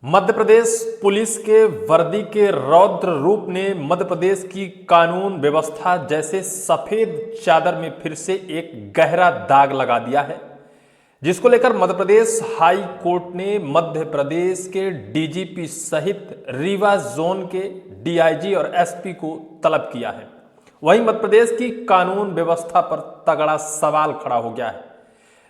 Madhya Pradesh police के वर्दी के रौद्र रूप ने मध्य प्रदेश की कानून व्यवस्था जैसे सफेद चादर में फिर से एक गहरा दाग लगा दिया है, जिसको लेकर मध्य प्रदेश हाई कोर्ट ने मध्य प्रदेश के डीजीपी सहित रीवा जोन के डीआईजी और एसपी को तलब किया है। वहीं मध्य प्रदेश की कानून व्यवस्था पर तगड़ा सवाल खड़ा हो गया है।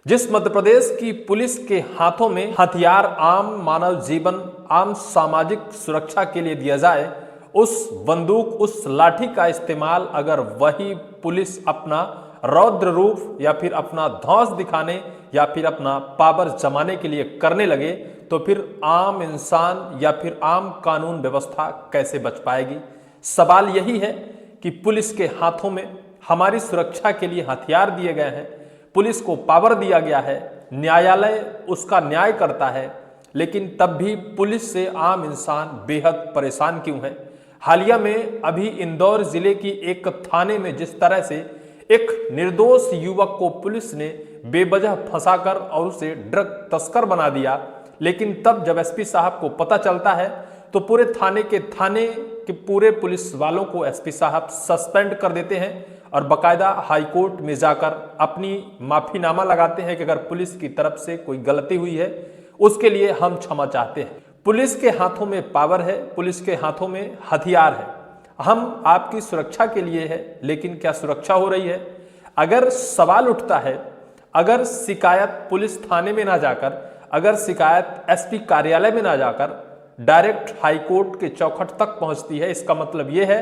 जिस मध्य प्रदेश की पुलिस के हाथों में हथियार आम मानव जीवन, आम सामाजिक सुरक्षा के लिए दिया जाए, उस बंदूक, उस लाठी का इस्तेमाल अगर वही पुलिस अपना रौद्र रूप या फिर अपना धौंस दिखाने या फिर अपना पावर जमाने के लिए करने लगे, तो फिर आम इंसान या फिर आम कानून व्यवस्था कैसे बच पाएगी। सवाल यही है कि पुलिस के हाथों में हमारी सुरक्षा के लिए हथियार दिए गए हैं, पुलिस को पावर दिया गया है, न्यायालय उसका न्याय करता है, लेकिन तब भी पुलिस से आम इंसान बेहद परेशान क्यों है। हालिया में अभी इंदौर जिले की एक थाने में जिस तरह से एक निर्दोष युवक को पुलिस ने बेवजह फंसाकर और उसे ड्रग तस्कर बना दिया, लेकिन तब जब एसपी साहब को पता चलता है तो पूरे थाने के पूरे पुलिस वालों को एसपी साहब सस्पेंड कर देते हैं और बकायदा हाईकोर्ट में जाकर अपनी माफीनामा लगाते हैं कि अगर पुलिस की तरफ से कोई गलती हुई है उसके लिए हम क्षमा चाहते हैं। पुलिस के हाथों में पावर है, पुलिस के हाथों में हथियार है, हम आपकी सुरक्षा के लिए है, लेकिन क्या सुरक्षा हो रही है? अगर सवाल उठता है, अगर शिकायत पुलिस थाने में ना जाकर, अगर शिकायत एसपी कार्यालय में ना जाकर डायरेक्ट हाईकोर्ट के चौखट तक पहुंचती है, इसका मतलब यह है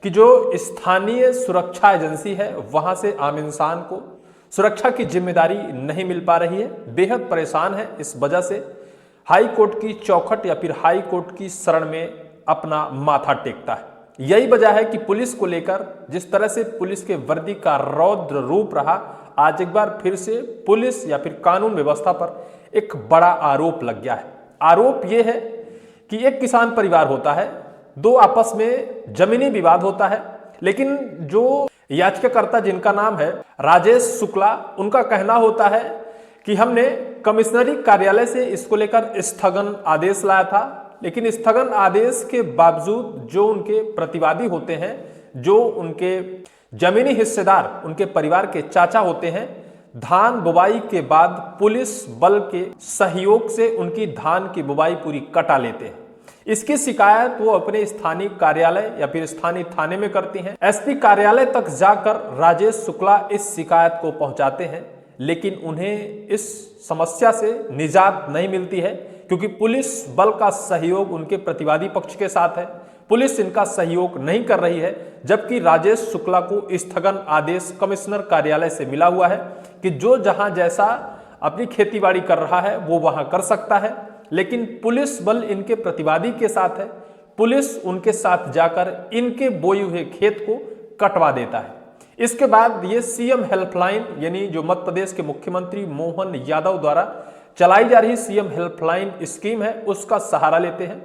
कि जो स्थानीय सुरक्षा एजेंसी है वहां से आम इंसान को सुरक्षा की जिम्मेदारी नहीं मिल पा रही है, बेहद परेशान है। इस वजह से हाई कोर्ट की चौखट या फिर हाई कोर्ट की शरण में अपना माथा टेकता है। यही वजह है कि पुलिस को लेकर जिस तरह से पुलिस के वर्दी का रौद्र रूप रहा, आज एक बार फिर से पुलिस या फिर कानून व्यवस्था पर एक बड़ा आरोप लग गया है। आरोप यह है कि एक किसान परिवार होता है, दो आपस में जमीनी विवाद होता है, लेकिन जो याचिकाकर्ता जिनका नाम है राजेश शुक्ला, उनका कहना होता है कि हमने कमिश्नरी कार्यालय से इसको लेकर स्थगन आदेश लाया था, लेकिन स्थगन आदेश के बावजूद जो उनके प्रतिवादी होते हैं, जो उनके जमीनी हिस्सेदार, उनके परिवार के चाचा होते हैं, धान बुवाई के बाद पुलिस बल के सहयोग से उनकी धान की बुवाई पूरी कटा लेते हैं। इसकी शिकायत वो अपने स्थानीय कार्यालय या फिर स्थानीय थाने में करती हैं। एसपी कार्यालय तक जाकर राजेश शुक्ला इस शिकायत को पहुंचाते हैं, लेकिन उन्हें इस समस्या से निजात नहीं मिलती है, क्योंकि पुलिस बल का सहयोग उनके प्रतिवादी पक्ष के साथ है। पुलिस इनका सहयोग नहीं कर रही है, जबकि राजेश शुक्ला को स्थगन आदेश कमिश्नर कार्यालय से मिला हुआ है कि जो जहां जैसा अपनी खेतीबाड़ी कर रहा है वो वहां कर सकता है, लेकिन पुलिस बल इनके प्रतिवादी के साथ है। पुलिस उनके साथ जाकर इनके बोए हुए खेत को कटवा देता है। इसके बाद ये सीएम हेल्पलाइन, यानी जो मध्य प्रदेश के मुख्यमंत्री मोहन यादव द्वारा चलाई जा रही सीएम हेल्पलाइन स्कीम है, उसका सहारा लेते हैं।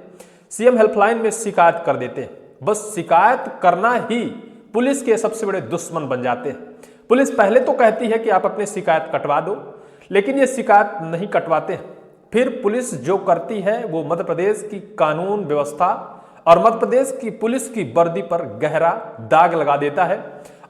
सीएम हेल्पलाइन में शिकायत कर देते हैं। बस शिकायत करना ही पुलिस के सबसे बड़े दुश्मन बन जाते हैं। पुलिस पहले तो कहती है कि आप अपनी शिकायत कटवा दो, लेकिन ये शिकायत नहीं कटवाते हैं। फिर पुलिस जो करती है वो मध्य प्रदेश की कानून व्यवस्था और मध्य प्रदेश की पुलिस की वर्दी पर गहरा दाग लगा देता है,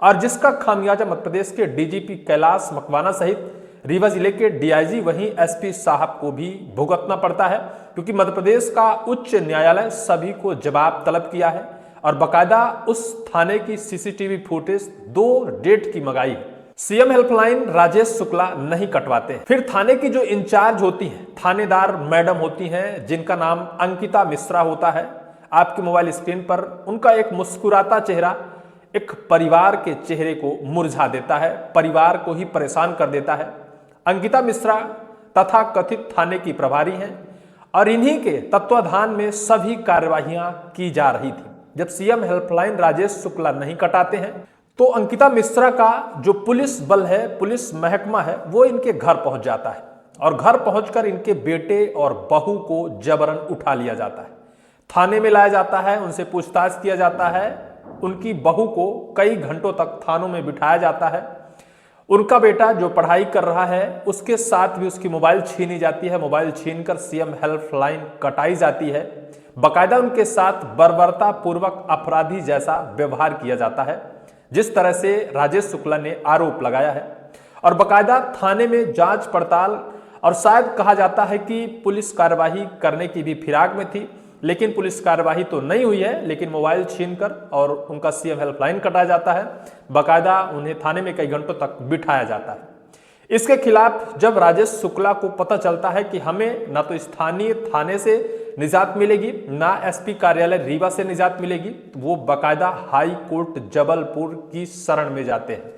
और जिसका खामियाजा मध्य प्रदेश के डीजीपी कैलाश मकवाना सहित रीवा जिले के डीआईजी वहीं एसपी साहब को भी भुगतना पड़ता है, क्योंकि मध्य प्रदेश का उच्च न्यायालय सभी को जवाब तलब किया है और बकायदा उस थाने की सीसीटीवी फुटेज 2 डेट की मंगाई है। सीएम हेल्पलाइन राजेश शुक्ला नहीं कटवाते हैं। फिर थाने की जो इंचार्ज होती हैं, थानेदार मैडम होती हैं, जिनका नाम अंकिता मिश्रा होता है। आपके मोबाइल स्क्रीन पर उनका एक मुस्कुराता चेहरा एक परिवार के चेहरे को मुरझा देता है, परिवार को ही परेशान कर देता है। अंकिता मिश्रा तथा कथित थाने की प्रभारी हैं और इन्हीं के तत्वाधान में सभी कार्यवाहियां की जा रही थी। जब सीएम हेल्पलाइन राजेश शुक्ला नहीं कटाते हैं तो अंकिता मिश्रा का जो पुलिस बल है, पुलिस महकमा है, वो इनके घर पहुंच जाता है और घर पहुंचकर इनके बेटे और बहू को जबरन उठा लिया जाता है, थाने में लाया जाता है, उनसे पूछताछ किया जाता है, उनकी बहू को कई घंटों तक थानों में बिठाया जाता है। उनका बेटा जो पढ़ाई कर रहा है उसके साथ भी उसकी मोबाइल छीनी जाती है, मोबाइल छीनकर सीएम हेल्पलाइन कटाई जाती है। बाकायदा उनके साथ बर्बरता पूर्वक अपराधी जैसा व्यवहार किया जाता है, जिस तरह से राजेश शुक्ला ने आरोप लगाया है। और बाकायदा थाने में जांच पड़ताल और शायद कहा जाता है कि पुलिस कार्यवाही करने की भी फिराक में थी, लेकिन पुलिस कार्यवाही तो नहीं हुई है, लेकिन मोबाइल छीनकर और उनका सीएम हेल्पलाइन कटाया जाता है। बाकायदा उन्हें थाने में कई घंटों तक बिठाया जाता है। इसके खिलाफ जब राजेश शुक्ला को पता चलता है कि हमें ना तो स्थानीय थाने से निजात मिलेगी, ना एसपी कार्यालय रीवा से निजात मिलेगी, तो वो बाकायदा हाई कोर्ट जबलपुर की शरण में जाते हैं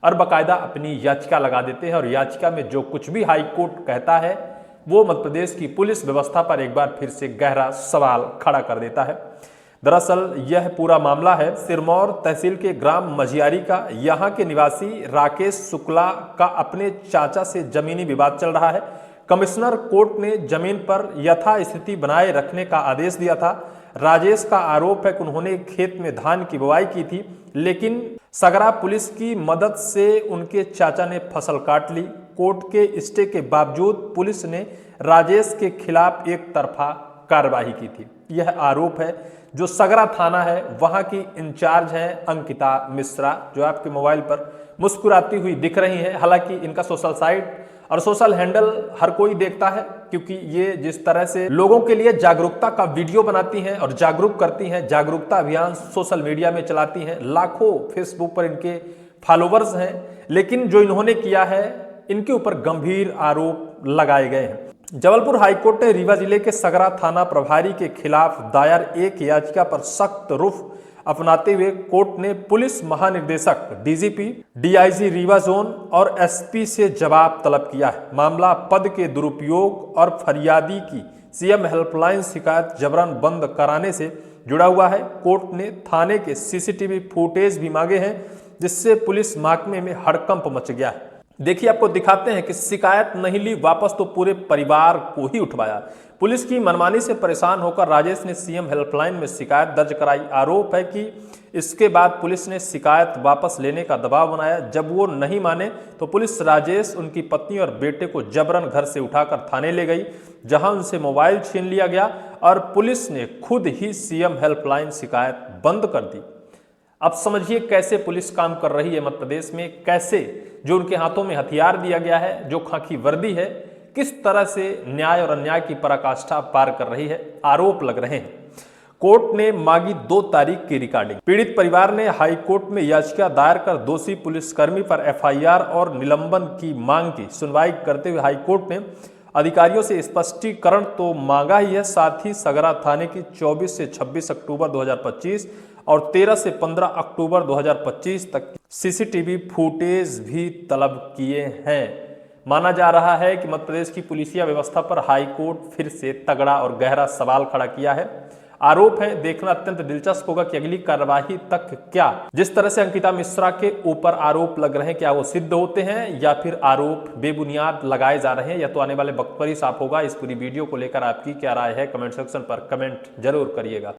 और बाकायदा अपनी याचिका लगा देते हैं। और याचिका में जो कुछ भी हाई कोर्ट कहता है वो मध्य प्रदेश की पुलिस व्यवस्था पर एक बार फिर से गहरा सवाल खड़ा कर देता है। दरअसल यह पूरा मामला है सिरमौर तहसील के ग्राम मझियारी का। यहाँ के निवासी राकेश शुक्ला का अपने चाचा से जमीनी विवाद चल रहा है। कमिश्नर कोर्ट ने जमीन पर यथास्थिति बनाए रखने का आदेश दिया था। राजेश का आरोप है कि उन्होंने खेत में धान की बुवाई की थी, लेकिन सगरा पुलिस की मदद से उनके चाचा ने फसल काट ली। कोर्ट के स्टे के बावजूद पुलिस ने राजेश के खिलाफ एक तरफा कार्रवाई की थी। यह आरोप है जो सगरा थाना है वहां की इंचार्ज हैं अंकिता मिश्रा, जो आपके मोबाइल पर मुस्कुराती हुई दिख रही हैं। हालांकि इनका सोशल साइट और सोशल हैंडल हर कोई देखता है, क्योंकि ये जिस तरह से लोगों के लिए जागरूकता का वीडियो बनाती हैं और जागरूक करती हैं, जागरूकता अभियान सोशल मीडिया में चलाती हैं। लाखों फेसबुक पर इनके फॉलोवर्स हैं, लेकिन जो इन्होंने किया है इनके ऊपर गंभीर आरोप लगाए गए हैं। जबलपुर हाईकोर्ट ने रीवा जिले के सगरा थाना प्रभारी के खिलाफ दायर एक याचिका पर सख्त रुख अपनाते हुए कोर्ट ने पुलिस महानिदेशक, डीजीपी, डीआईजी रीवा जोन और एसपी से जवाब तलब किया है। मामला पद के दुरुपयोग और फरियादी की सीएम हेल्पलाइन शिकायत जबरन बंद कराने से जुड़ा हुआ है। कोर्ट ने थाने के सीसीटीवी फुटेज भी मांगे हैं, जिससे पुलिस महकमे में हड़कंप मच गया है। देखिए, आपको दिखाते हैं कि शिकायत नहीं ली वापस तो पूरे परिवार को ही उठवाया। पुलिस की मनमानी से परेशान होकर राजेश ने सीएम हेल्पलाइन में शिकायत दर्ज कराई। आरोप है कि इसके बाद पुलिस ने शिकायत वापस लेने का दबाव बनाया। जब वो नहीं माने तो पुलिस राजेश, उनकी पत्नी और बेटे को जबरन घर से उठाकर थाने ले गई, जहां उनसे मोबाइल छीन लिया गया और पुलिस ने खुद ही सीएम हेल्पलाइन शिकायत बंद कर दी। अब समझिए कैसे पुलिस काम कर रही है मध्य प्रदेश में, कैसे जो उनके हाथों में हथियार दिया गया है, जो खाकी वर्दी है, किस तरह से न्याय और अन्याय की पराकाष्ठा पार कर रही है। आरोप लग रहे हैं। कोर्ट ने मांगी 2 तारीख की रिकॉर्डिंग। पीड़ित परिवार ने हाई कोर्ट में याचिका दायर कर दोषी पुलिसकर्मी पर एफआईआर और निलंबन की मांग की। सुनवाई करते हुए हाई कोर्ट ने अधिकारियों से स्पष्टीकरण तो मांगा ही है, साथ ही सगरा थाने की 24 से 26 अक्टूबर 2025 और 13 से 15 अक्टूबर 2025 तक सीसीटीवी फुटेज भी तलब किए हैं। माना जा रहा है कि मध्य प्रदेश की पुलिसिया व्यवस्था पर हाई कोर्ट फिर से तगड़ा और गहरा सवाल खड़ा किया है। आरोप है, देखना अत्यंत दिलचस्प होगा कि अगली कार्यवाही तक क्या, जिस तरह से अंकिता मिश्रा के ऊपर आरोप लग रहे हैं, क्या वो सिद्ध होते हैं या फिर आरोप बेबुनियाद लगाए जा रहे हैं, या तो आने वाले वक्त पर ही साफ होगा। इस पूरी वीडियो को लेकर आपकी क्या राय है, कमेंट सेक्शन पर कमेंट जरूर करिएगा।